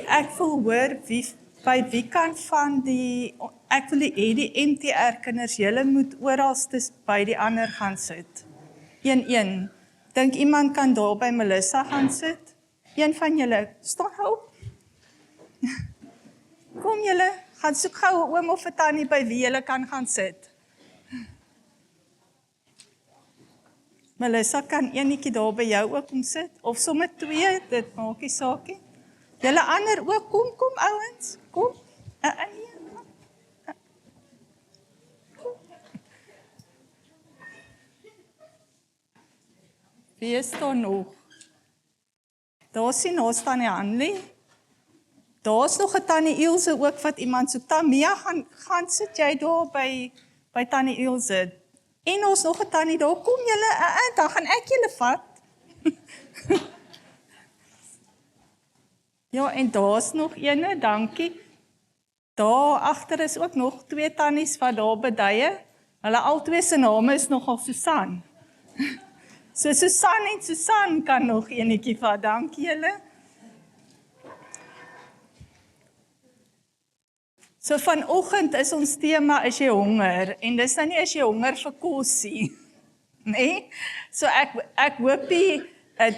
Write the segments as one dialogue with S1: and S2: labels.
S1: Ek wil hoor by wie kan van ek wil hê die MTR kinders, julle moet oralstes by die ander gaan sit. Een. Dink iemand kan daar by Melissa gaan sit? Een van julle, staan hou. Kom julle, gaan soek gou 'n oom of 'n tannie by wie julle kan gaan sit. Melissa, kan enetjie daar by jou ook kom sit? Of sommer 2, dit maak nie saak nie. Julle ander ook, kom ouens, kom. Wie is daar nog? Daar sien ons tannie Hanlie. Daar's nog 'n tannie Ilse ook wat iemand soek. Tamia, gaan sit jy daar by tannie Ilse. En ons nog 'n tannie daar. Kom julle, dan gaan ek julle vat. Ja, en daar's nog ene, dankie. Daar agter is ook nog 2 tannies wat daar beduie. Hulle albei se name is nogal Susan. So Susan en Susan kan nog enetjie vat, dankie julle. So vanoggend is ons tema, is jy honger? En dis nou nie as jy honger vir kos nie. Nee? So ek hoop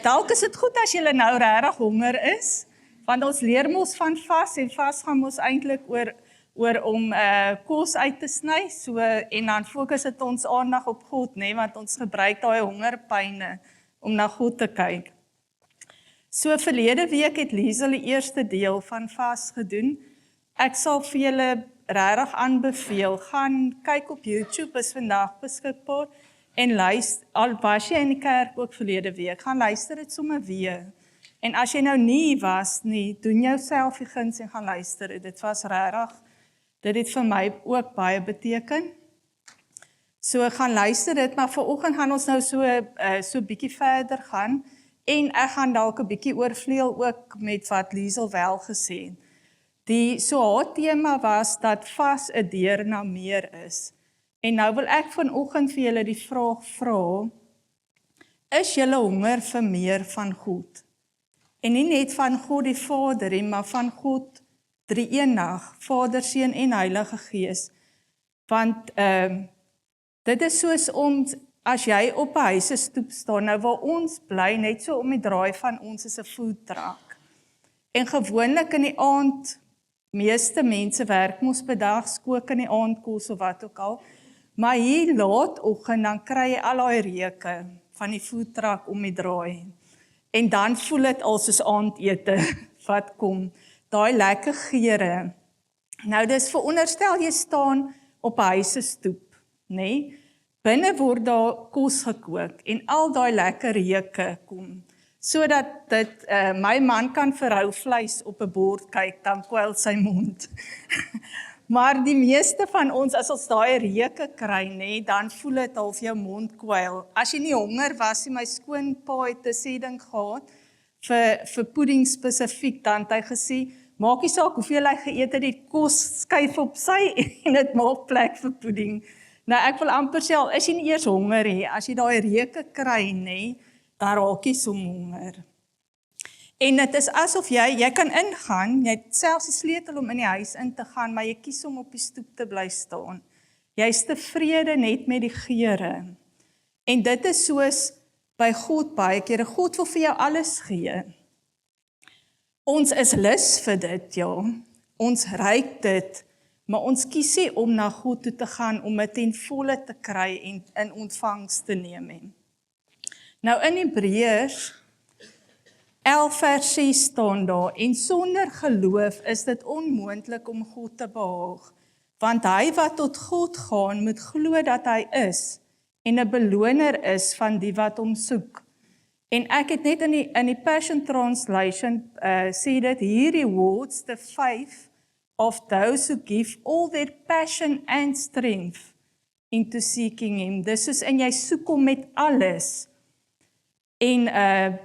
S1: dalk is dit goed as jy nou regtig honger is, want ons leer mos van vas, en vas gaan mos eintlik oor om kos uit te sny, so, en dan fokus dit ons aandag op God, nee, want ons gebruik daai hongerpyne om na God te kyk. So verlede week het Liesel die eerste deel van vas gedoen. Ek sal vir julle regtig aanbeveel, gaan kyk op YouTube, is vandag beskikbaar, en luister, al was jy in die kerk ook verlede week, gaan luister dit sommer weer. En as jy nou nie was nie, doen jouself die guns en gaan luister. Dit was regtig, dit het vir my ook baie beteken. So gaan luister dit, maar vanoggend gaan ons nou so bietjie verder gaan, en ek gaan dalk 'n bietjie oorvleuel ook met wat Liesel wel gesê het. Haar tema was dat vas 'n deur na meer is. En nou wil ek vanoggend vir julle die vraag vra, is julle honger vir meer van God? En nie net van God die Vader, maar van God drie-eenig, Vader, Seun en Heilige Gees. Want dit is soos as jy op 'n huisestoep staan, nou waar ons bly, net so om die draai van ons is 'n food truck. En gewoonlik in die aand, meeste mense werk mos bedags, kook in die aandkos of wat ook al, maar hier laatoggend dan kry jy al daai reuke van die food truck om die draai. En dan voel dit al soos aandete wat kom, daai lekker geure. Nou dis veronderstel jy staan op 'n huisestoep, nê? Binne word daar kos gekook en al daai lekker reuke kom. Sodat dit my man kan vir hou vleis op 'n bord kyk, dan kwel sy mond. Maar die meeste van ons, as ons daai reuke kry, nê, dan voel dit al of jou mond kwel. As jy nie honger was nie, my skoonpa het 'n sê-ding gehad vir pudding spesifiek, dan het hy gesê, maak nie saak hoeveel hy geëet het, die kos skuif op sy en dit maak plek vir pudding. Nou ek wil amper sê, is jy nie eers honger nie, as jy daai reuke kry, nê, dan raak jy so honger. En dit is asof jy kan ingaan, jy het selfs die sleutel om in die huis in te gaan, maar jy kies om op die stoep te bly staan. Jy is tevrede net met die geure. En dit is soos by God baie kere, God wil vir jou alles gee. Ons is lus vir dit, ja. Ons ruik dit, maar ons kies nie om na God toe te gaan, om dit ten volle te kry en in ontvangs te neem. Nou in Hebreërs 11 vers 6 staan daar, en sonder geloof is dit onmoontlik om God te behaag, want hy wat tot God gaan, moet glo dat hy is, en 'n beloner is van die wat hom soek. En ek het net in die Passion Translation sê dit, he rewards the faith of those who give all their passion and strength into seeking him. Dis soos en jy soek hom met alles. En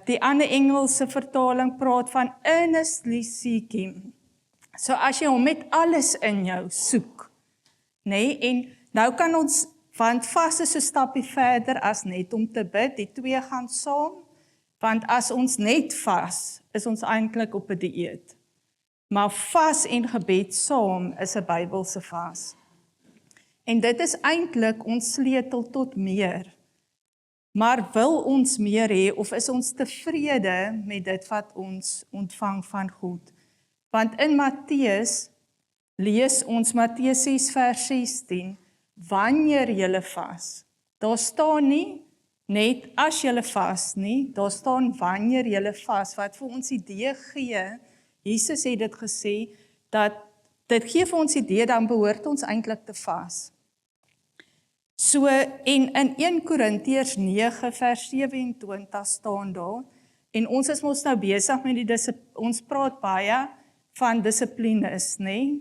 S1: die ander Engelse vertaling praat van earnestly seek him. So as jy hom met alles in jou soek, nê? En nou kan ons, want vas is 'n stappie verder as net om te bid, die twee gaan saam. Want as ons net vas, is ons eintlik op 'n dieet. Maar vas en gebed saam is 'n Bybelse vas. En dit is eintlik ons sleutel tot meer. Maar wil ons meer hê of is ons tevrede met dit wat ons ontvang van God? Want in Matteus lees ons Matteus 6 vers 16, wanneer julle vas. Daar staan nie net as julle vas nie, daar staan wanneer julle vas, wat vir ons idee gee, Jesus het dit gesê, dat dit gee vir ons idee, dan behoort ons eintlik te vas. So, en in 1 Korintiërs 9 vers 27 staan daar, en ons is mos nou besig met ons praat baie van dissiplines, nê?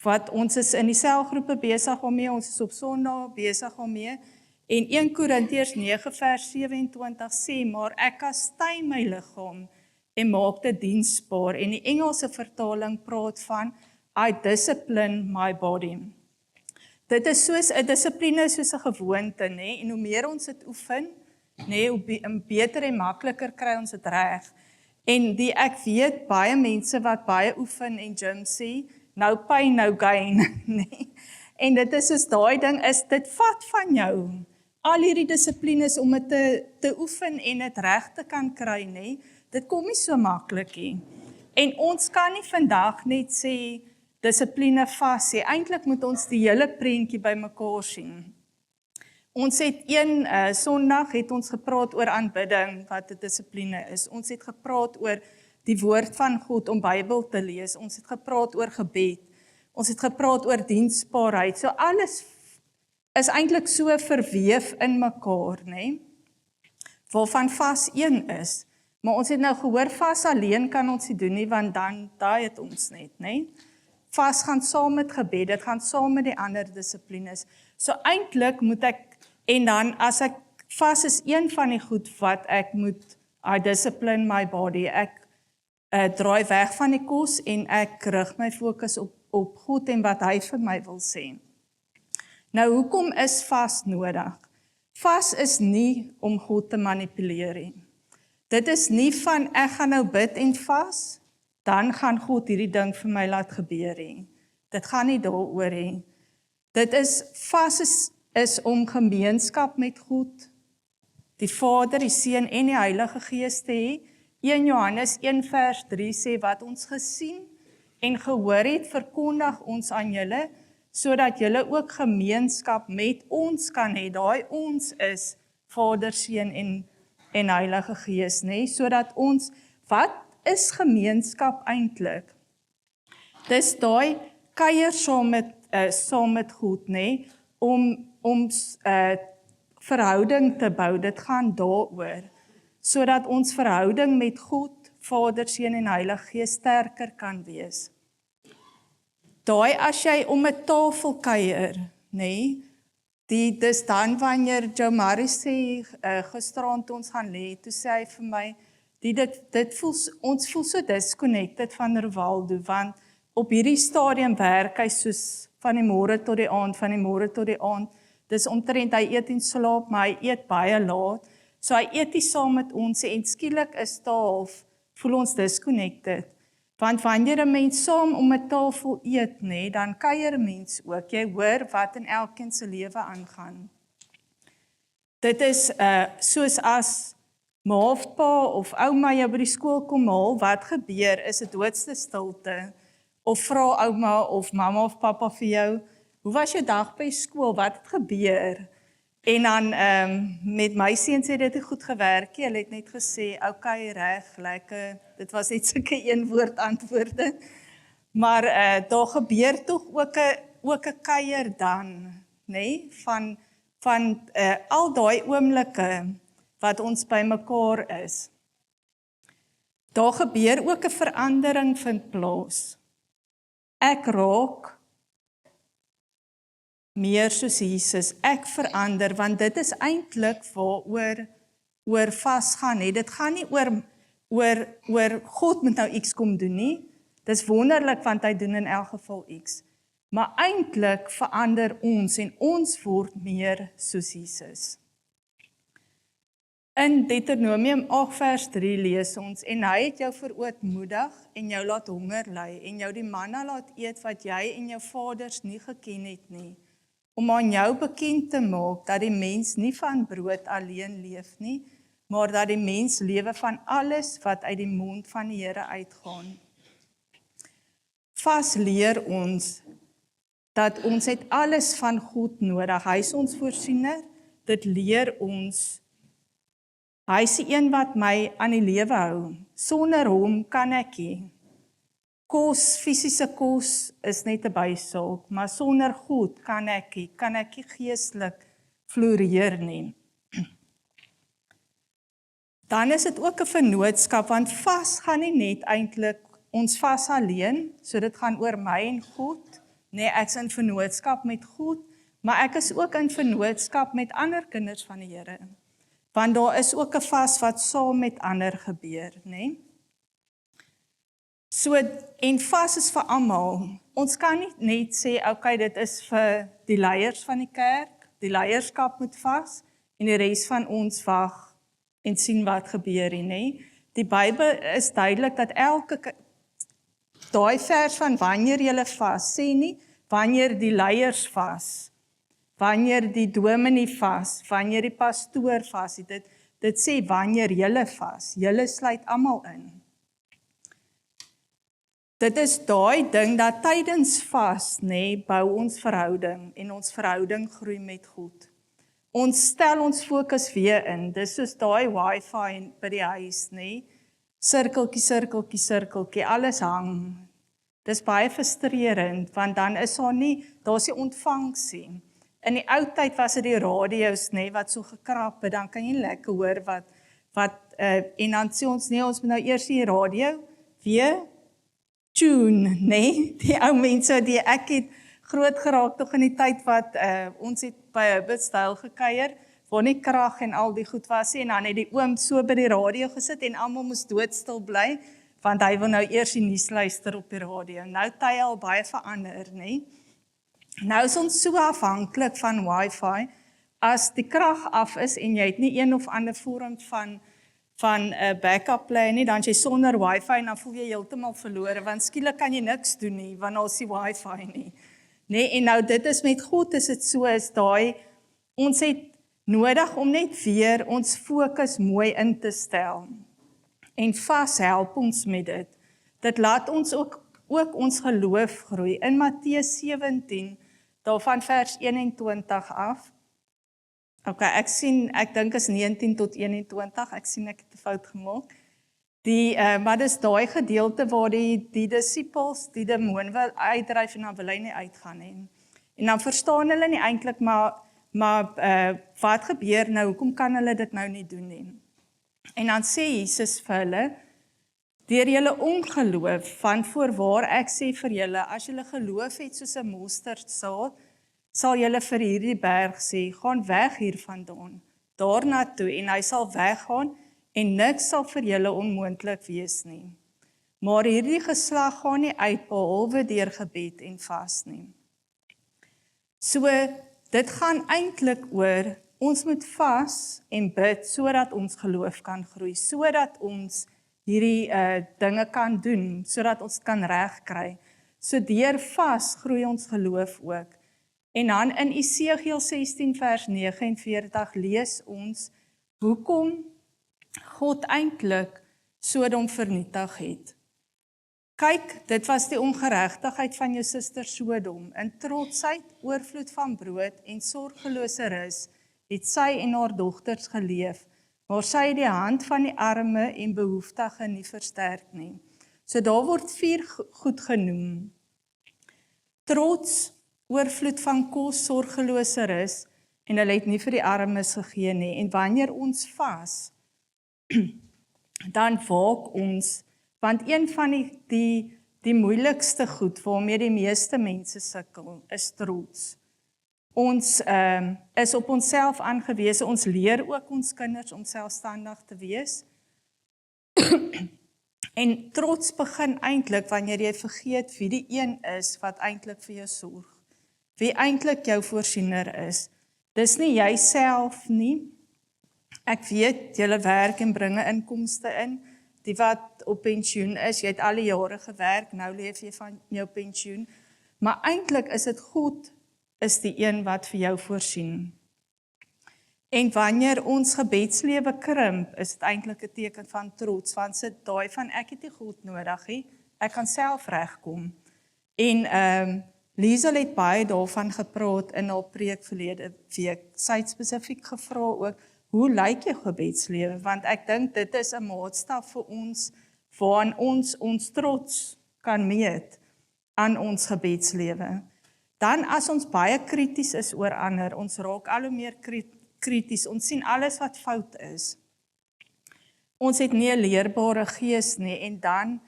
S1: Wat ons is in die selgroepe besig daarmee, ons is op Sondag besig daarmee, en 1 Korintiërs 9 vers 27 sê, maar ek kastei my liggaam en maak dit diensbaar, en die Engelse vertaling praat van, I discipline my body. Dit is soos 'n dissipline, soos 'n gewoonte, nê? En hoe meer ons dit oefen, nê, hoe beter en makliker kry ons dit reg. En ek weet baie mense wat baie oefen en gym sê, no pain, no gain, nê? En dit is soos daai ding is, dit vat van jou. Al hierdie dissiplines om dit te oefen en dit reg te kan kry, nê? Dit kom nie so maklik nie. En ons kan nie vandag net sê dissipline vas sê. Eintlik moet ons die hele prentjie bymekaar sien. Ons het Sondag het ons gepraat oor aanbidding, wat 'n dissipline is. Ons het gepraat oor die woord van God om Bybel te lees. Ons het gepraat oor gebed. Ons het gepraat oor diensbaarheid. So alles is eintlik so verweef in mekaar, nê? Waarvan vas een is. Maar ons het nou gehoor, vas alleen kan ons nie doen nie, want dan daai het ons net, nê? Vas gaan saam met gebed, dit gaan saam met die ander dissiplines. So eintlik moet ek, en dan as ek vas is een van die goed wat ek moet, I discipline my body, ek draai weg van die kos en ek rig my fokus op God en wat hy vir my wil sê. Nou, hoekom is vas nodig? Vas is nie om God te manipuleer nie. Dit is nie van, ek gaan nou bid en vas, dan gaan God hierdie ding vir my laat gebeur nie. Dit gaan nie daaroor nie. Dit is, vas is om gemeenskap met God, die Vader, die Seun en die Heilige Gees te hê. 1 Johannes 1 vers 3 sê, wat ons gesien en gehoor het, verkondig ons aan julle, sodat julle ook gemeenskap met ons kan hê. Daai ons is Vader, Seun en Heilige Gees, nê? Sodat ons, wat is gemeenskap eintlik? Dis daai kuier saam met God, nê? Om verhouding te bou, dit gaan daaroor, sodat ons verhouding met God, Vader, Seun en Heilige Gees sterker kan wees. Daai as jy om 'n tafel kuier, nê? Dis dan wanneer Jo Marie sê, gisteraand toe ons gaan lê, toe sê hy vir my, ons voel so disconnected van Rivaldo, want op hierdie stadium werk hy soos van die môre tot die aand, van die môre tot die aand. Dis omtrent, hy eet en slaap, maar hy eet baie laat. So hy eet nie saam met ons en skielik is daar, voel ons disconnected. Want wanneer 'n mens saam om 'n tafel eet, nê, dan kuier 'n mens ook. Jy hoor wat in elkeen se lewe aangaan. Dit is soos as ma of pa of ouma jou by die skool kom haal, wat gebeur is 'n doodste stilte. Of vra ouma of mamma of pappa vir jou, hoe was jou dag by skool? Wat het gebeur? En dan met my seuns het dit goed gewerk. Hulle het net gesê, okay, reg, lekker. Dit was net sulke een woord antwoorde. Maar daar gebeur tog ook 'n kuier dan, nê, van al daai oomblikke wat ons by mekaar is. Daar gebeur ook 'n verandering vind plaas. Ek raak meer soos Jesus, ek verander, want dit is eintlik waaroor vas gaan, hè. Dit gaan nie oor God moet nou iets kom doen nie. Dis wonderlik want hy doen in elk geval iets. Maar eintlik verander ons en ons word meer soos Jesus. In Deuteronomium 8 vers 3 lees ons, en hy het jou verootmoedig en jou laat honger ly, en jou die manna laat eet wat jy en jou vaders nie geken het nie, om aan jou bekend te maak dat die mens nie van brood alleen leef nie, maar dat die mens lewe van alles wat uit die mond van die Here uitgaan. Vas leer ons dat ons het alles van God nodig. Hy is ons voorsiener. Dit leer ons, hy is die een wat my aan die lewe hou. Sonder hom kan ek nie. Kos, fisiese kos is net 'n bysaak, maar sonder God kan ek nie geestelik floreer nie. Dan is dit ook 'n vennootskap, want vas gaan nie net eintlik ons vas alleen, so dit gaan oor my en God. Nee, ek is in vennootskap met God, maar ek is ook in vennootskap met ander kinders van die Here. Want daar is ook 'n vas wat saam met ander gebeur, né? So, en vas is vir almal. Ons kan nie net sê, okay, dit is vir die leiers van die kerk, die leierskap moet vas, en die res van ons wag en sien wat gebeur nie, né? Die Bybel is duidelik dat daai vers van wanneer julle vas, sê nie wanneer die leiers vas, wanneer die dominee vas, wanneer die pastoor vas, dit sê wanneer julle vas, julle sluit almal in. Dit is daai ding dat tydens vas, bou ons verhouding en ons verhouding groei met God. Ons stel ons fokus weer in, dis soos daai wifi by die huis, sirkeltjie, sirkeltjie, sirkeltjie, alles hang. Dis baie frustrerend, want dan is daar's nie ontvangsie. In die ou tyd was dit die radio's, wat so gekrap het, dan kan jy lekker hoor en dan sê ons, ons moet nou eers die radio weer tune, die ou mense, ek het groot geraak tog in die tyd wat ons het by 'n bidstyl gekuier, waar nie krag en al die goed was nie, en dan het die oom so by die radio gesit en almal moes doodstil bly, want hy wil nou eers die nuus luister op die radio. Nou tye al baie verander, Nou is ons so afhanklik van wifi, as die krag af is en jy het nie een of ander vorm van 'n backup plan nie, dan is jy sonder wifi en dan voel jy heeltemal verlore, want skielik kan jy niks doen nie, want daar is die wifi nie. En nou dit is met God, is dit so, is ons het nodig om net weer ons fokus mooi in te stel. En vas help ons met dit. Dit laat ons ook ons geloof groei. In Matteus 17, daarvan vers 21 af. Okay, ek dink is 19 tot 21, ek sien ek het 'n fout gemaak. Maar dis daai gedeelte waar die disippels die demoon wil uitdryf en dan wil hy nie uitgaan nie. En dan verstaan hulle nie eintlik, maar wat gebeur nou, hoekom kan hulle dit nou nie doen nie? En dan sê Jesus vir hulle, deur julle ongeloof, van voorwaar ek sê vir julle, as julle geloof het soos 'n mosterdsaad, sal julle vir hierdie berg sê, gaan weg hiervandaan, daarna toe, en hy sal weggaan, en niks sal vir julle onmoontlik wees nie. Maar hierdie geslag gaan nie uit, behalwe deur gebed en vas nie. So, dit gaan eintlik oor, ons moet vas en bid, sodat ons geloof kan groei, sodat ons hierdie dinge kan doen, sodat ons kan regkry. So deur vas groei ons geloof ook. En dan in Esegiel 16 vers 49 lees ons, hoekom God eintlik Sodom vernietig het. Kyk, dit was die ongeregtigheid van jou suster Sodom. In trotsheid, oorvloed van brood en sorgelose rus, het sy en haar dogters geleef, maar sy het die hand van die arme en behoeftige nie versterk nie. So daar word 4 goed genoem. Trots, oorvloed van kos, sorgelose rus, en hulle het nie vir die armes gegee nie. En wanneer ons vas, dan waak ons, want een van die moeilikste goed waarmee die meeste mense sukkel, is trots. Ons is op onsself aangewese, ons leer ook ons kinders om selfstandig te wees. En trots begin eintlik wanneer jy vergeet wie die een is wat eintlik vir jou sorg. Wie eintlik jou voorsiener is. Dis nie jouself nie. Ek weet, julle werk en bring 'n inkomste in. Die wat op pensioen is, jy het al die jare gewerk, nou leef jy van jou pensioen. Maar eintlik is dit God is die een wat vir jou voorsien. En wanneer ons gebedslewe krimp, is dit eintlik 'n teken van trots, want sit daai van ek het nie God nodig nie, ek kan self regkom. En Liesel het baie daarvan gepraat in haar preek verlede week. Sy het spesifiek gevra ook, hoe lyk jou gebedslewe? Want ek dink dit is 'n maatstaf vir ons, waarin ons trots kan meet aan ons gebedslewe. Dan as ons baie krities is oor ander, ons raak al hoe meer krities, ons sien alles wat fout is. Ons het nie 'n leerbare gees nie, en dan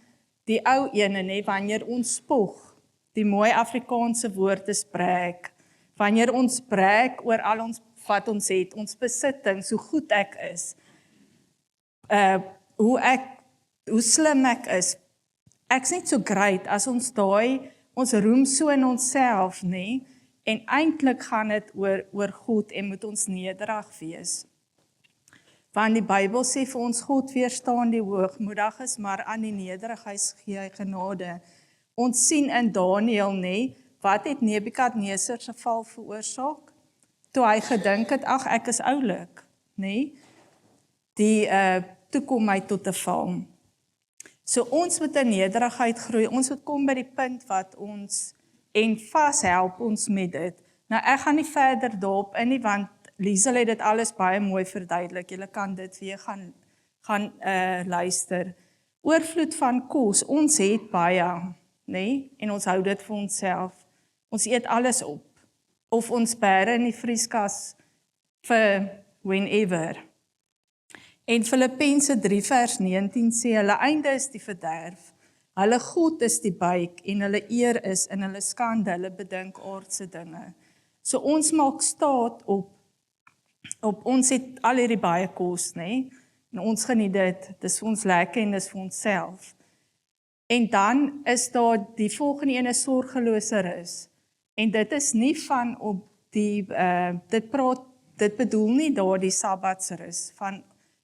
S1: die ou ene, nie, wanneer ons spog, die mooi Afrikaanse woord is brag, wanneer ons brag oor al ons wat ons het, ons besittings, hoe goed ek is, hoe slim ek is, ek's net so great, as ons ons roem so in onsself, nie, en eintlik gaan dit oor God en moet ons nederig wees. Want die Bybel sê vir ons, God weerstaan die hoogmoediges, maar aan die nederiges gee hy genade. Ons sien in Daniël, nie, wat het Nebukadneser se val veroorsaak? Toe hy gedink het, ag, ek is oulik, nie? Toe kom hy tot 'n val. So ons moet in nederigheid groei, ons moet kom by die punt wat ons, en vas help ons met dit. Nou ek gaan nie verder daarop in nie, want Liesel het dit alles baie mooi verduidelik, julle kan dit weer gaan luister. Oorvloed van kos, ons het baie, nee, en ons hou dit vir onsself. Ons eet alles op, of ons bære in die vrieskas vir whenever. En Filippense 3 vers 19 sê, hulle einde is die verderf, hulle goed is die buik, en hulle eer is in hulle skande, hulle bedink aardse dinge. So ons maak staat op ons het al hierdie baie kos, nee, en ons geniet dit, dis vir ons lekker en dis vir ons self. En dan is daar die volgende ene sorgelose is. En dit is nie van op die, dit bedoel nie daar die sabbatsrus, van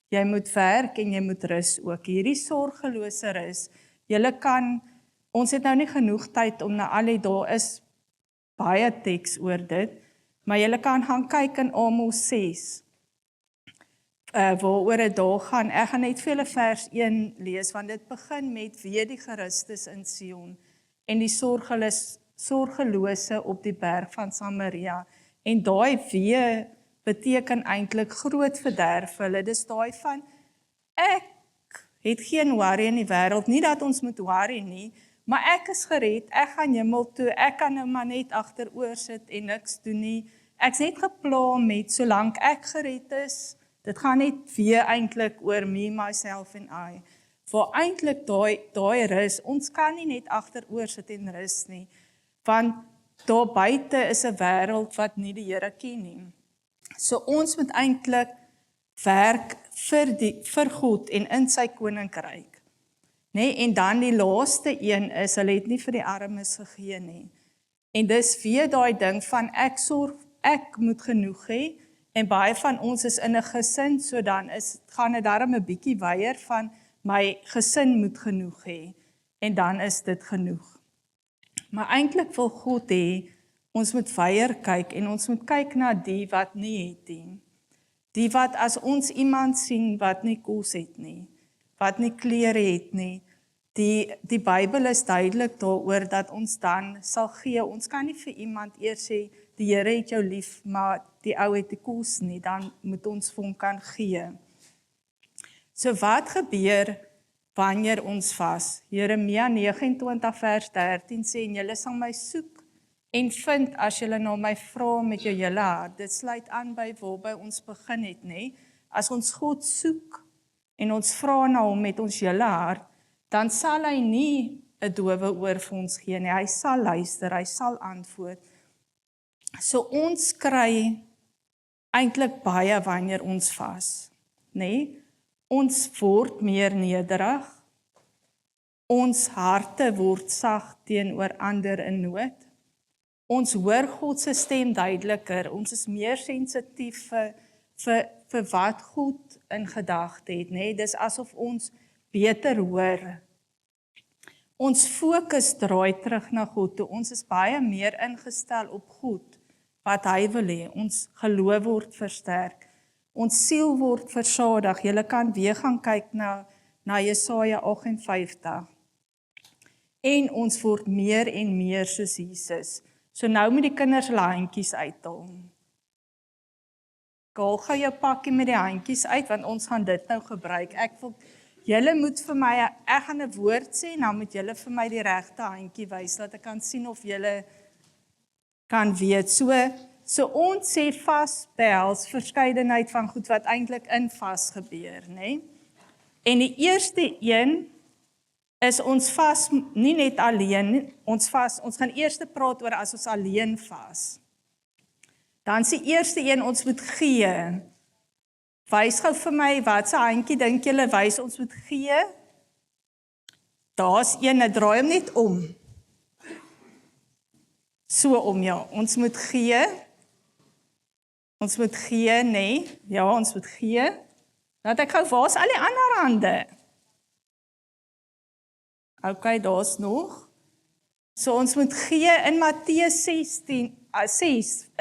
S1: jy moet werk en jy moet rus ook. Hierdie sorgelose is, ons het nou nie genoeg tyd om na al die, daar is baie teks oor dit, maar julle kan gaan kyk in Amos 6, waaroor dit daar gaan. Ek gaan net vir julle vers 1 lees, want dit begin met wie die gerustes in Sion, en die sorgelose op die berg van Samaria. En daai wie beteken eintlik groot verderf hulle. Dis daai van, ek het geen worry in die wêreld, nie dat ons moet worry nie, maar ek is gered, ek gaan hemel toe, ek kan nou maar net agteroor sit en niks doen nie. Ek's net gepla met, solank ek gered is, dit gaan net weer eintlik oor me, myself en I. Waar eintlik daai rus, ons kan nie net agteroor sit en rus nie, want daar buite is 'n wêreld wat nie die Here ken nie. So ons moet eintlik werk vir God en in sy koninkryk. Nee, en dan die laaste een is, hulle het nie vir die armes gegee nie. En dis weer daai ding van ek moet genoeg hê, en baie van ons is in 'n gesin, so dan gaan dit darm 'n bietjie weier van my gesin moet genoeg hê, en dan is dit genoeg. Maar eintlik wil God hê, ons moet weier kyk, en ons moet kyk na die wat nie het nie. Die wat as ons iemand sien wat nie kos het nie, wat nie klere het nie, die Bybel is duidelik daaroor dat ons dan sal gee. Ons kan nie vir iemand eers sê, die Here het jou lief, maar die ou het die kos nie, dan moet ons vir hom kan gee. So wat gebeur wanneer ons vas? Jeremia 29 vers 13 sê, en julle sal my soek en vind as julle na my vra met jou hele hart. Dit sluit aan by waarby ons begin het, nê? As ons God soek en ons vra na hom met ons hele hart, dan sal hy nie 'n dowe oor vir ons gee nie. Hy sal luister, hy sal antwoord. So ons kry eintlik baie wanneer ons vas, nê? Ons word meer nederig. Ons harte word sag teenoor ander in nood. Ons hoor God se stem duideliker. Ons is meer sensitief vir vir wat God in gedagte het, nê? Dis asof ons beter hoor. Ons fokus draai terug na God toe. Ons is baie meer ingestel op God, wat hy wil hê. Ons geloof word versterk. Ons siel word versadig. Julle kan weer gaan kyk na Jesaja 58. En ons word meer en meer soos Jesus. So nou moet die kinders hulle handjies uithaal. Haal gou jou pakkie met die handjies uit, want ons gaan dit nou gebruik. Julle moet vir my, ek gaan 'n woord sê, nou moet julle vir my die regte handjie wys, dat ek kan sien of julle kan weet. So ons sê vas behels verskeidenheid van goed wat eintlik in vas gebeur, nê? En die eerste een is ons vas nie net alleen, ons gaan eers praat oor as ons alleen vas. Dan is die eerste een, ons moet gee. Wys gou vir my, wat se handjie dink julle wys ons moet gee? Daar's een, draai hom net om. So om, ja, ons moet gee. Ons moet gee, nee. Ja, ons moet gee. Laat ek gou, waar is al die ander hande? OK, daar's nog. So ons moet gee in Matteus 6,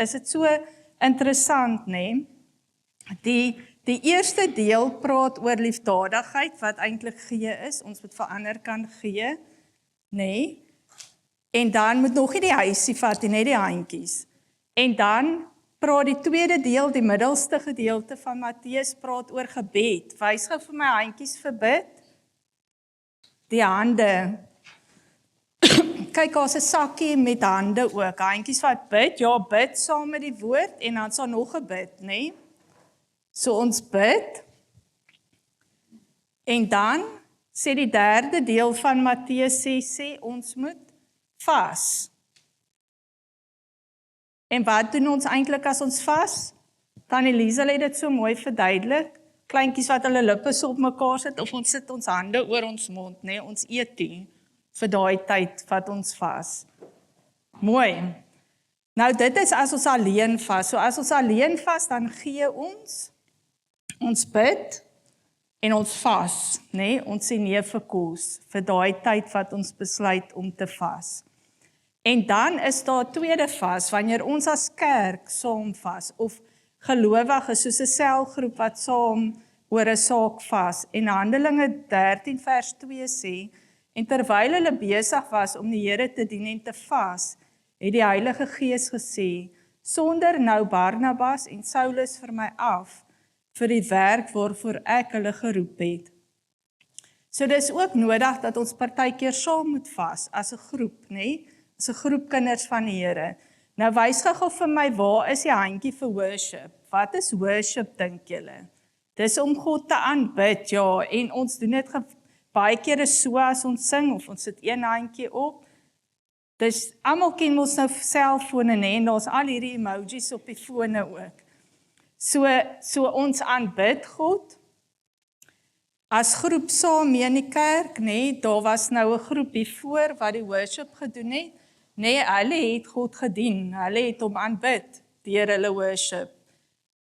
S1: is dit so interessant, nê? Die eerste deel praat oor liefdadigheid, wat eintlik gee is. Ons moet vir ander kan gee, nê? En dan moet nog nie die huisie vat, net die handjies. En dan praat die tweede deel, die middelste gedeelte van Matteus, praat oor gebed. Wys gou vir my handjies vir bid. Die hande. Kyk, daar's 'n sakkie met hande ook. Handjies wat bid, ja, bid saam met die woord en dan sal nog 'n bid, nê? So ons bid. En dan sê die derde deel van Matteus 6 sê ons moet vas. En wat doen ons eintlik as ons vas? Dan Elisa het dit so mooi verduidelik. Kleintjies wat hulle lippe so op mekaar sit of ons sit ons hande oor ons mond, nê? Ons eet nie vir daai tyd wat ons vas. Mooi. Nou dit is as ons alleen vas. So as ons alleen vas, dan gee ons bid en ons vas, nê? Ons sê nee vir kos vir daai tyd wat ons besluit om te vas. En dan is daar tweede vas, wanneer ons as kerk saam vas, of gelowiges soos 'n selgroep wat saam oor 'n saak vas. En Handelinge 13 vers 2 sê, en terwyl hulle besig was om die Here te dien en te vas, het die Heilige Gees gesê, sonder nou Barnabas en Saulus vir my af, vir die werk waarvoor ek hulle geroep het. So dis ook nodig dat ons partykeer saam moet vas, as 'n groep, nê? As 'n groep kinders van die Here. Nou wys gou vir my, waar is die handjie vir worship? Wat is worship, dink julle? Dis om God te aanbid, ja, en ons doen dit baie kere so as ons sing, of ons sit een handjie op. Dis, almal ken ons nou selfone, nê, en daar's al hierdie emojis op die fone ook. So ons aanbid God, as groep saam in die kerk, nê, daar was nou 'n groep hiervoor wat die worship gedoen het. Nee, hulle het God gedien, hulle het hom aanbid, deur hulle worship.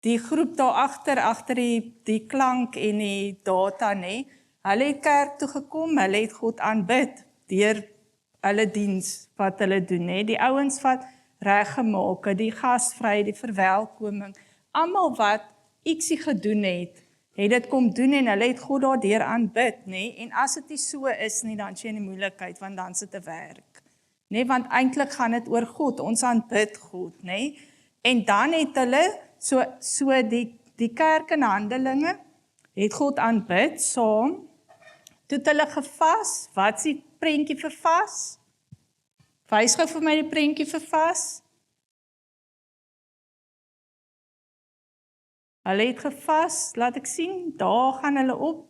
S1: Die groep daar agter die klank en die data, nê, hulle het kerk toe gekom, hulle het God aanbid, deur hulle diens wat hulle doen, nê. Die ouens wat reggemaak het, die gasvry, die verwelkoming, almal wat ietsie gedoen het dit kom doen en hulle het God daardeur aanbid, nê. En as dit nie so is nie, dan is jy in die moeilikheid, want dan is dit 'n werk. Nee, want eintlik gaan dit oor God, ons aanbid God, nê? En dan het hulle, so die kerk in Handelinge, het God aanbid, saam, toe het hulle gevas. Wat is die prentjie vir vas? Wys gou vir my die prentjie vir vas. Hulle het gevas, laat ek sien, daar gaan hulle op.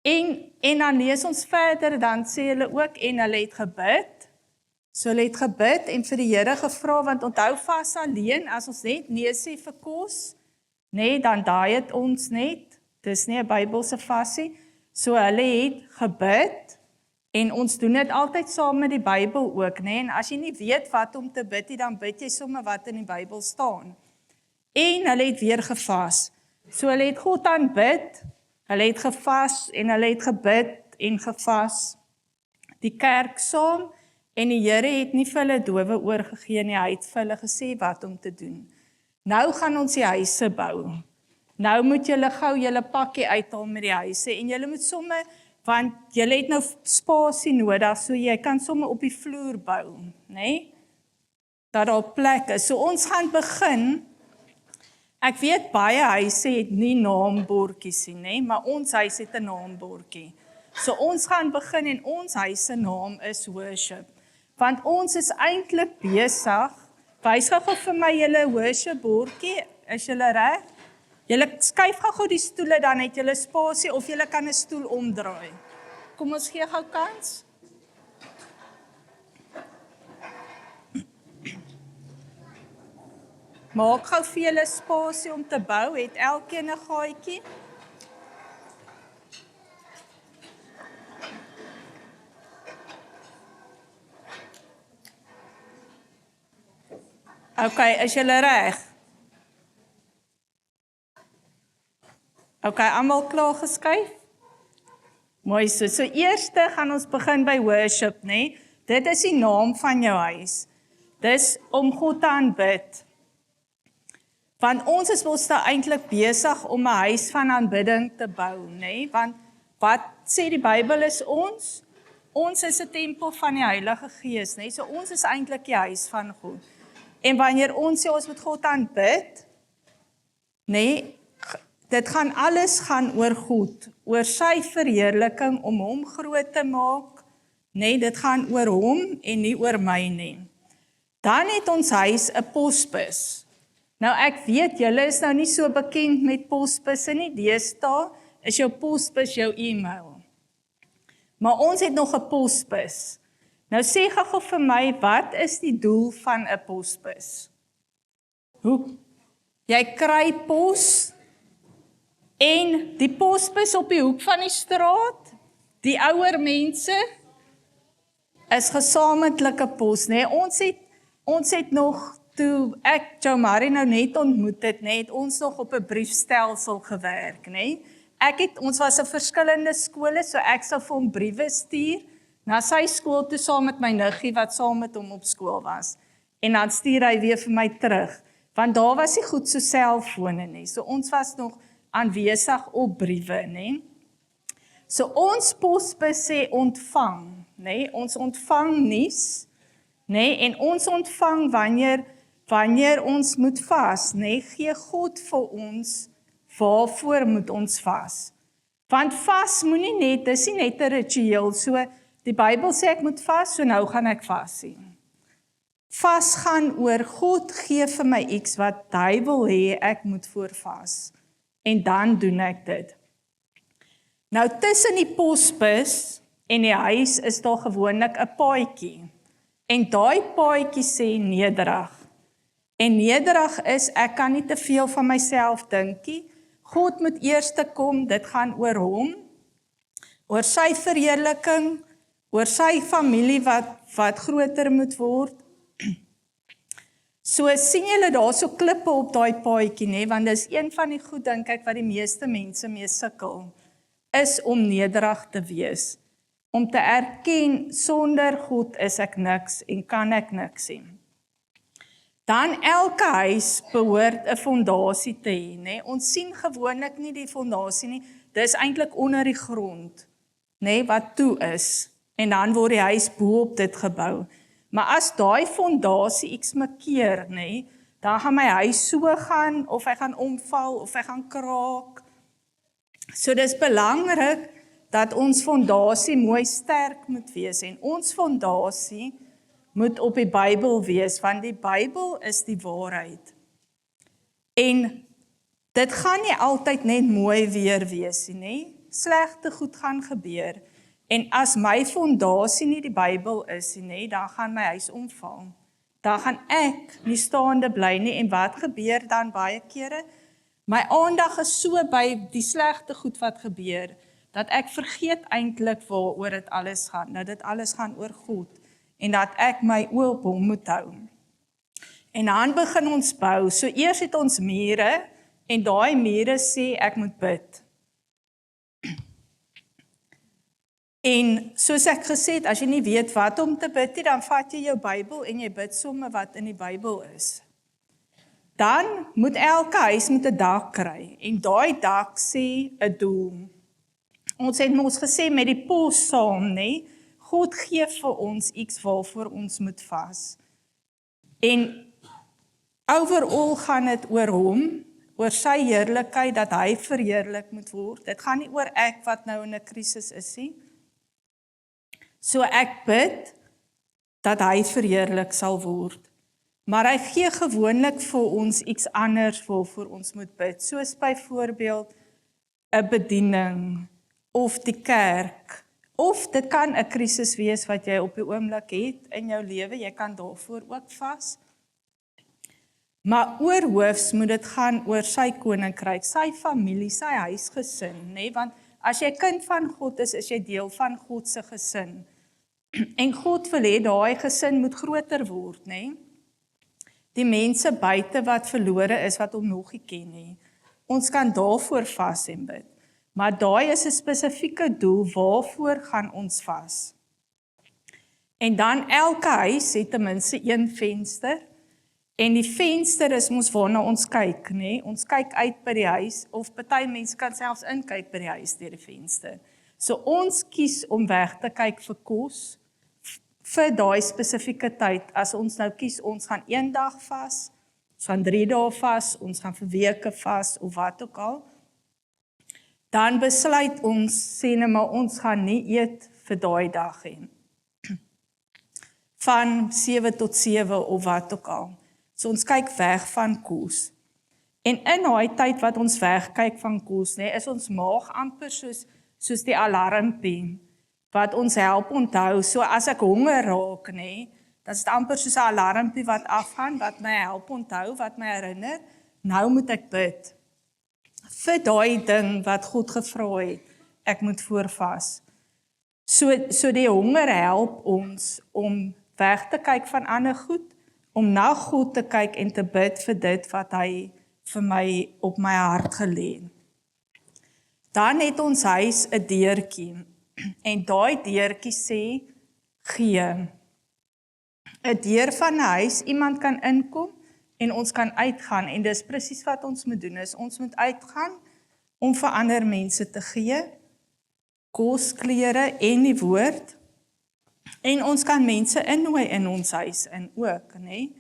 S1: En dan lees ons verder, dan sê hulle ook, en hulle het gebid. So hulle het gebid en vir die Here gevra, want onthou vas alleen, as ons net nee sê vir kos, nee, dan daai het ons net, dis nie 'n Bybelse vasie. So hulle het gebid, en ons doen dit altyd saam met die Bybel ook, nee, en as jy nie weet wat om te bid nie, dan bid jy sommer wat in die Bybel staan. en hulle het weer gevas. So hulle het God aanbid, hulle het gevas en hulle het gebid en gevas. Die kerk saam en die Here het nie vir hulle dowe oorgegee nie, hy het vir hulle gesê wat om te doen. Nou gaan ons die huise bou. Nou moet julle gou julle pakkie uithaal met die huise en julle moet somme, want julle het nou spasie nodig, so jy kan somme op die vloer bou, né? Dat daar plek is. So ons gaan begin. Ek weet baie huise het nie naambordjies nie, maar ons huis het 'n naambordjie. So ons gaan begin en ons huis se naam is Worship. Want ons is eintlik besig. Wys gou vir my julle worship bordjie, is julle reg? Julle skuif gou die stoele, dan het julle spasie of julle kan 'n stoel omdraai. Kom ons gee gou kans. Maak gou vir julle spasie om te bou, het elkeen 'n gaatjie. Okay, is julle reg? Okay, almal klaar geskuif? Mooi so. So eerste gaan ons begin by worship, né? Dit is die naam van jou huis. Dis om God te aanbid. Want ons is mos nou eintlik besig om 'n huis van aanbidding te bou, né? Want wat sê die Bybel is ons? Ons is 'n tempel van die Heilige Gees, né? So ons is eintlik die huis van God. En wanneer ons sê ons moet God aanbid, né? Dit gaan alles gaan oor God, oor sy verheerliking om hom groot te maak, né? Dit gaan oor hom en nie oor my nie. Dan het ons huis 'n posbus. Nou ek weet julle is nou nie so bekend met posbusse nie, deesdae is jou posbus jou e-mail. Maar ons het nog 'n posbus. Nou sê gou vir my, wat is die doel van 'n posbus? Hoe? Jy kry pos en die posbus op die hoek van die straat, die ouer mense, is gesamentlike pos, né? Ons het nog, toe ek Jo Marie nou net ontmoet het, net ons nog op 'n briefstelsel gewerk, né? Ons was 'n verskillende skole, so ek sou vir hom briewe stuur na sy skool toe saam met my niggie wat saam met hom op skool was. En dan stuur hy weer vir my terug, want daar was nie goed so selfone nie. So ons was nog aanwesig op briewe, né? So ons posbus sê ontvang, né? Ons ontvang nuus, né? En ons ontvang wanneer ons moet vas, né? Gee God vir ons, waarvoor moet ons vas? Want vas moenie net, dis nie net 'n ritueel, so die Bybel sê ek moet vas, so nou gaan ek vas sien. Vas gaan oor God gee vir my iets wat hy wil hê ek moet voor vas. En dan doen ek dit. Nou tussen die posbus en die huis is daar gewoonlik 'n paadjie. En daai paadjie sê nederig. En nederig is, ek kan nie te veel van myself dink nie. God moet eers kom, dit gaan oor hom, oor sy verheerliking, oor sy familie wat groter moet word. So sien julle daar so klippe op daai paadjie, né? Want dis een van die goed dink ek wat die meeste mense mee sukkel, is om nederig te wees. Om te erken, sonder God is ek niks en kan ek niks sien. Dan elke huis behoort 'n fondasie te hê, né? Ons sien gewoonlik nie die fondasie nie. Dis eintlik onder die grond, né, wat toe is. En dan word die huis bo-op dit gebou. Maar as daai fondasie iets makkeer, né, dan gaan my huis so gaan of hy gaan omval of hy gaan kraak. So dis belangrik dat ons fondasie mooi sterk moet wees en ons fondasie moet op die Bybel wees, want die Bybel is die waarheid. En dit gaan nie altyd net mooi weer wees nie, slegte goed gaan gebeur. En as my fondasie nie die Bybel is nie, dan gaan my huis omval. Dan gaan ek nie staande bly nie, en wat gebeur dan baie kere? My aandag is so by die slegte goed wat gebeur, dat ek vergeet eintlik waaroor dit alles gaan, dat dit alles gaan oor God, en dat ek my oë op hom moet hou. En dan begin ons bou. So eers het ons mure, en daai mure sê, ek moet bid. En soos ek gesê het, as jy nie weet wat om te bid nie, dan vat jy jou Bybel en jy bid sommer wat in die Bybel is. Dan moet elke huis met 'n dak kry, en daai dak sê 'n doel. Ons het mos gesê met die Psalm, nee, God gee vir ons iets waarvoor ons moet vas. En overal gaan dit oor hom, oor sy heerlikheid, dat hy verheerlik moet word. Dit gaan nie oor ek wat nou in 'n krisis is nie. So ek bid dat hy verheerlik sal word. Maar hy gee gewoonlik vir ons iets anders waarvoor ons moet bid, soos byvoorbeeld 'n bediening of die kerk. Of dit kan 'n krisis wees wat jy op die oomblik het in jou lewe, jy kan daarvoor ook vas. Maar oorhoofs moet dit gaan oor sy koninkryk, sy familie, sy huisgesin, nee, want as jy kind van God is jy deel van God se gesin. En God wil hê daai gesin moet groter word, nee. Die mense buite wat verlore is, wat hom nog nie ken nie. Ons kan daarvoor vas en bid. Maar daai is 'n spesifieke doel, waarvoor gaan ons vas. En dan elke huis het ten minste een venster, en die venster is mos waarna ons kyk, nee? Ons kyk uit by die huis, of party mense kan selfs inkyk by die huis deur die venster. So ons kies om weg te kyk vir kos, vir daai spesifieke tyd. As ons nou kies, ons gaan 1 dag vas, ons gaan 3 dae vas, ons gaan vir weke vas, of wat ook al, dan besluit ons, sê nou maar, ons gaan nie eet vir daai dag hê. Van 7 tot 7 of wat ook al. So ons kyk weg van kos. En in daai tyd wat ons wegkyk van kos, nee, is ons maag amper soos die alarmpie, wat ons help onthou. So as ek honger raak, nee, dan is dit amper soos 'n alarmpie wat afgaan, wat my help onthou, wat my herinner, nou moet ek bid. Vir daai ding wat God gevra het, ek moet voorvas. So die honger help ons om weg te kyk van ander goed, om na God te kyk en te bid vir dit wat hy vir my op my hart gelê. Dan het ons huis 'n deurtjie, en daai deurtjie sê gee. 'n Deur van 'n huis, iemand kan inkom en ons kan uitgaan, en dis presies wat ons moet doen, is ons moet uitgaan om vir ander mense te gee, kos, klere en die woord, en ons kan mense innooi in ons huis in ook, nee?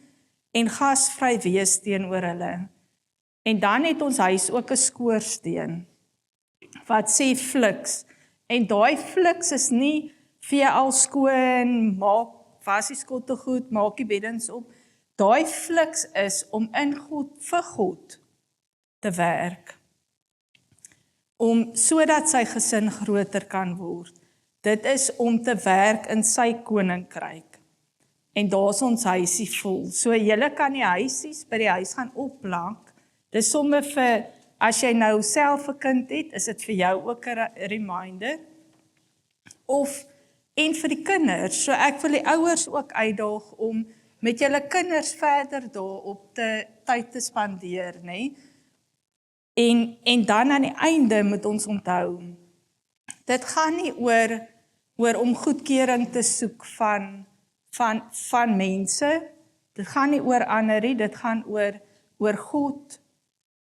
S1: En gasvry wees teenoor hulle. En dan het ons huis ook 'n skoorsteen, wat sê fliks, en daai fliks is nie vee al skoon, maak was die skotte goed, maak die beddens op. Daai fliks is om in God, vir God te werk, om sodat sy gesin groter kan word. Dit is om te werk in sy koninkryk. En daar's ons huisie vol. So julle kan die huisies by die huis gaan opplank. Dis sommer vir, as jy nou self 'n kind het, is dit vir jou ook 'n reminder. En vir die kinders. So ek wil die ouers ook uitdaag om met julle kinders verder daarop tyd te spandeer, nee? En dan aan die einde moet ons onthou, dit gaan nie oor om goedkeuring te soek van mense, dit gaan nie oor ander nie, dit gaan oor God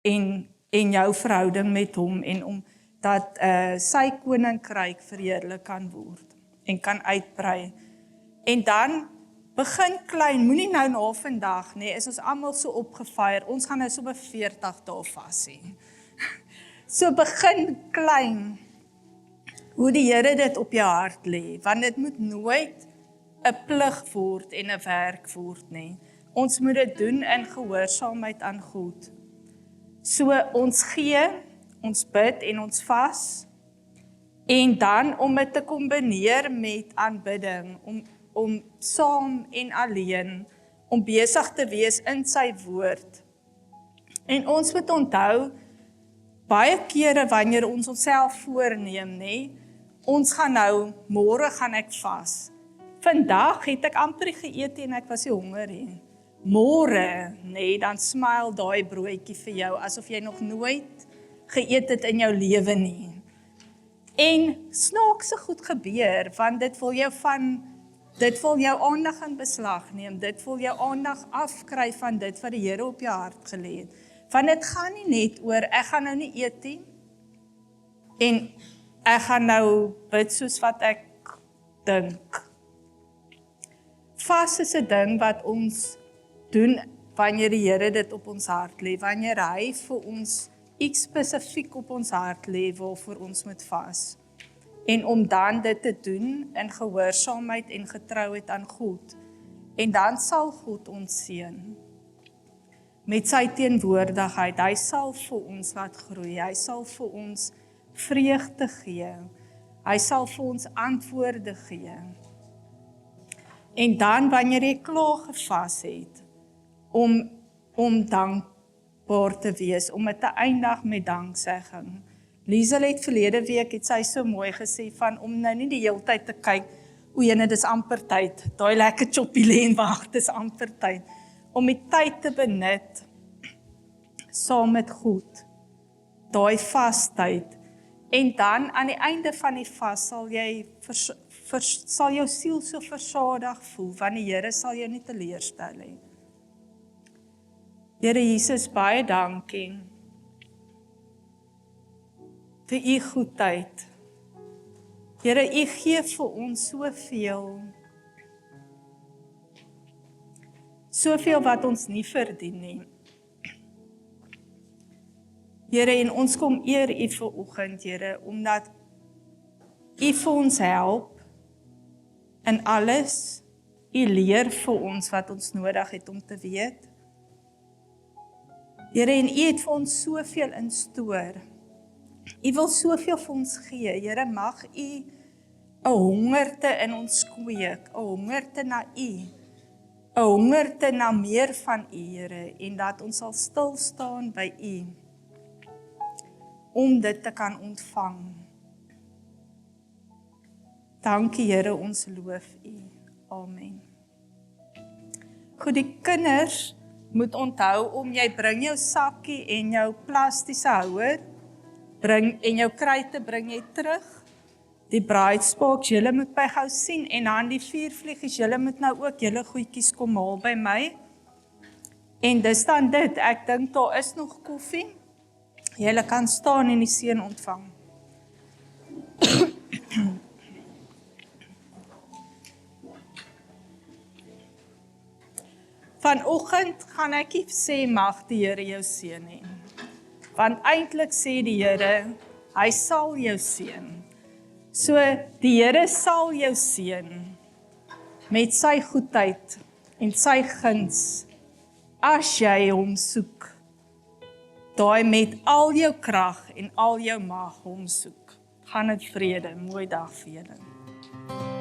S1: en jou verhouding met hom, en om dat sy koninkryk verheerlik kan word en kan uitbrei. En dan begin klein, moenie nou na vandag, nee, is ons almal so opgefire, ons gaan nou so by 40 dae vas hê. So begin klein, hoe die Here dit op jou hart lê, want dit moet nooit 'n plig word en 'n werk word, nee. Ons moet dit doen in gehoorsaamheid aan God. So ons gee, ons bid en ons vas, en dan om dit te kombineer met aanbidding, om saam en alleen, om besig te wees in sy woord. En ons moet onthou, baie kere wanneer ons onsself voorneem, nee, ons gaan nou, môre gaan ek vas. Vandag het ek amper geëet en ek was nie honger nie. môre, nee, dan smile daai broodjie vir jou asof jy nog nooit geëet het in jou lewe nie. En snaakse goed gebeur, want dit wil jou aandag in beslag neem, dit wil jou aandag afkry van dit wat die Here op jou hart gelê het. Want dit gaan nie net oor, ek gaan nou nie eet nie, en ek gaan nou bid soos wat ek dink. Vas is 'n ding wat ons doen wanneer die Here dit op ons hart lê, wanneer hy vir ons iets spesifiek op ons hart lê waarvoor ons moet vas. En om dan dit te doen in gehoorsaamheid en getrouheid aan God. En dan sal God ons seën. Met sy teenwoordigheid, hy sal vir ons laat groei, hy sal vir ons vreugde gee, hy sal vir ons antwoorde gee. En dan wanneer jy klaar gevas het, om dankbaar te wees, om dit te eindig met danksegging. Liesel het verlede week, het sy so mooi gesê, van om nou nie die hele tyd te kyk, o jene, dis amper tyd, daai lekker choppie lê en wag, dis amper tyd, om die tyd te benut, saam met God, daai vastyd, en dan aan die einde van die vas, sal jou siel so versadig voel, want die Here sal jou nie teleurstel hê. Here Jesus, baie dankie vir u goedheid. Here, u gee vir ons soveel wat ons nie verdien nie. Here, en ons kom eer u vanoggend, Here, omdat u vir ons help in alles. U leer vir ons wat ons nodig het om te weet. Here, en u het vir ons soveel in stoor. U wil soveel vir ons gee. Here, mag u 'n hongerte in ons kweek, 'n hongerte na u, 'n hongerte na meer van u, Here, en dat ons sal stil staan by u, om dit te kan ontvang. Dankie, Here, ons loof u. Amen. Goed, die kinders moet onthou om, jy bring jou sakkie en jou plastiese houer, en jou kruite bring jy terug. Die braaispaaks, julle moet by gou sien, en dan die vuurvliegies, julle moet nou ook julle goedjies kom haal by my. En dis dan dit, ek dink daar is nog koffie. Julle kan staan en die seën ontvang. Vanoggend gaan ek nie sê mag die Here jou seën hê. Want eintlik sê die Here, hy sal jou seën. So die Here sal jou seën met sy goedheid en sy guns as jy hom soek. Daai met al jou krag en al jou mag hom soek. Gaan in vrede, mooi dag vir julle.